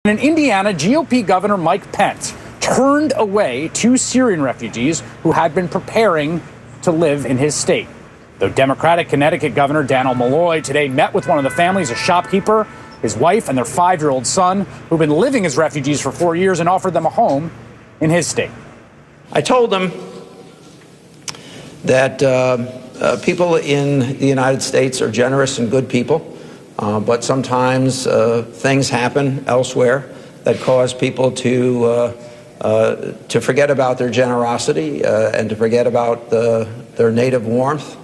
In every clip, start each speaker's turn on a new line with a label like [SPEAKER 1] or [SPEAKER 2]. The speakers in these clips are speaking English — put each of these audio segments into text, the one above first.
[SPEAKER 1] In Indiana, GOP Governor Mike Pence turned away 2 Syrian refugees who had been preparing to live in his state. The Democratic Connecticut Governor Dannel Malloy today met with one of the families, a shopkeeper, his wife, and their 5-year-old son, who've been living as refugees for 4 years, and offered them a home in his state.
[SPEAKER 2] I told them that people in the United States are generous and good people. But sometimes things happen elsewhere that cause people to forget about their generosity and to forget about their native warmth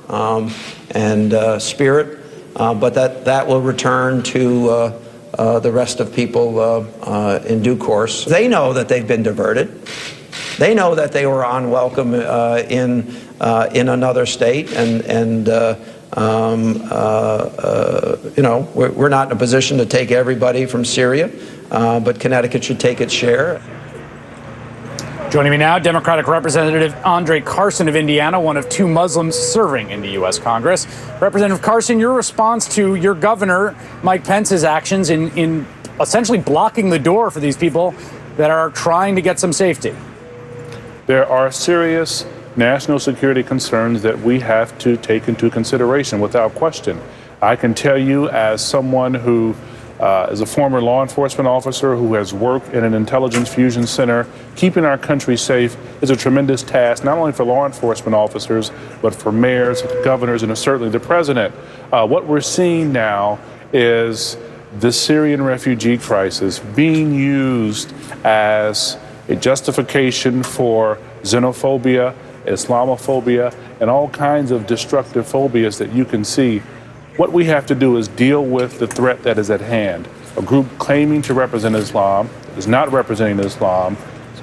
[SPEAKER 2] and spirit, but that will return to the rest of people in due course. They know that they've been diverted. They know that they were unwelcome in another state, and you know, we're not in a position to take everybody from Syria, but Connecticut should take its share.
[SPEAKER 1] Joining me now, Democratic Representative André Carson of Indiana, one of 2 Muslims serving in the U.S. Congress. Representative Carson, your response to your governor, Mike Pence's actions in essentially blocking the door for these people that are trying to get some safety.
[SPEAKER 3] There are serious national security concerns that we have to take into consideration without question. I can tell you, as someone who is a former law enforcement officer who has worked in an intelligence fusion center, keeping our country safe is a tremendous task, not only for law enforcement officers, but for mayors, governors, and certainly the president. What we're seeing now is the Syrian refugee crisis being used as a justification for xenophobia, islamophobia, and all kinds of destructive phobias that you can see. What we have to do is deal with the threat that is at hand. A group claiming to represent Islam is not representing Islam,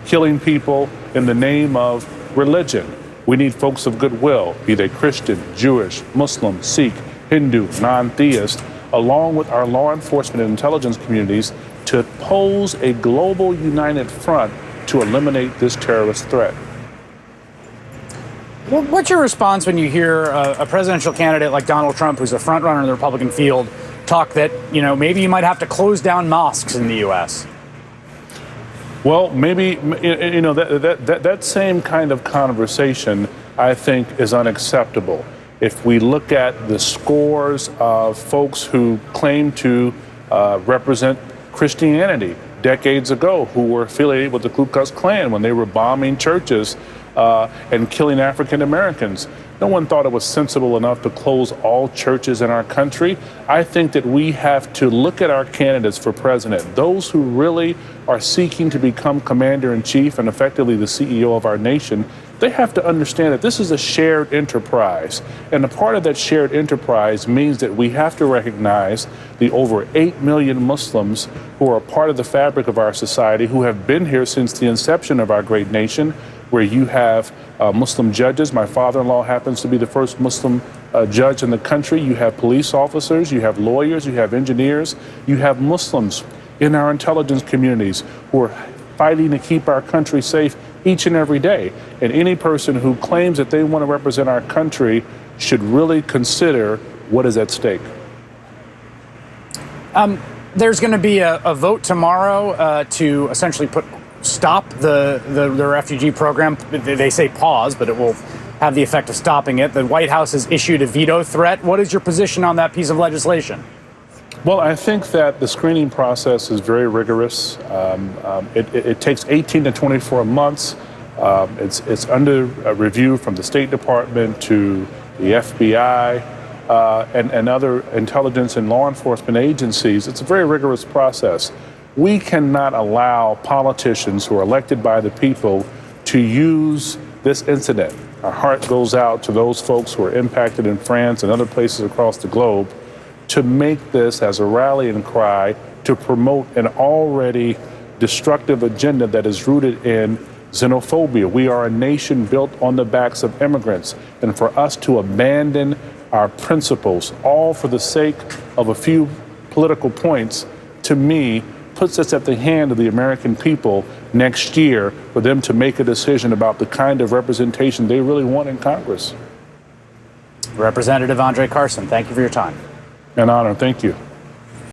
[SPEAKER 3] killing people in the name of religion. We need folks of goodwill, be they Christian, Jewish, Muslim, Sikh, Hindu, non-theist, along with our law enforcement and intelligence communities to pose a global united front to eliminate this terrorist threat.
[SPEAKER 1] Well, what's your response when you hear a presidential candidate like Donald Trump, who's a front runner in the Republican field, talk that, you know, maybe you might have to close down mosques in the U.S.?
[SPEAKER 3] Well, maybe, you know, that same kind of conversation, I think, is unacceptable. If we look at the scores of folks who claim to represent Christianity decades ago, who were affiliated with the Ku Klux Klan when they were bombing churches and killing African Americans. No one thought it was sensible enough to close all churches in our country. I think that we have to look at our candidates for president, those who really are seeking to become commander-in-chief and effectively the CEO of our nation. They have to understand that this is a shared enterprise. And a part of that shared enterprise means that we have to recognize the over 8 million Muslims who are a part of the fabric of our society, who have been here since the inception of our great nation, where you have Muslim judges. My father-in-law happens to be the first Muslim judge in the country. You have police officers, you have lawyers, you have engineers, you have Muslims in our intelligence communities who are fighting to keep our country safe each and every day. And any person who claims that they want to represent our country should really consider what is at stake.
[SPEAKER 1] There's going to be a vote tomorrow to essentially stop the refugee program. They say pause, but it will have the effect of stopping it. The White House has issued a veto threat. What is your position on that piece of legislation?
[SPEAKER 3] Well, I think that the screening process is very rigorous. It takes 18 to 24 months. It's under review from the State Department to the FBI and other intelligence and law enforcement agencies. It's a very rigorous process. We cannot allow politicians who are elected by the people to use this incident. Our heart goes out to those folks who are impacted in France and other places across the globe, to make this as a rallying cry to promote an already destructive agenda that is rooted in xenophobia. We are a nation built on the backs of immigrants, and for us to abandon our principles, all for the sake of a few political points, to me, puts us at the hand of the American people next year for them to make a decision about the kind of representation they really want in Congress.
[SPEAKER 1] Representative André Carson, thank you for your time.
[SPEAKER 3] An honor. Thank you.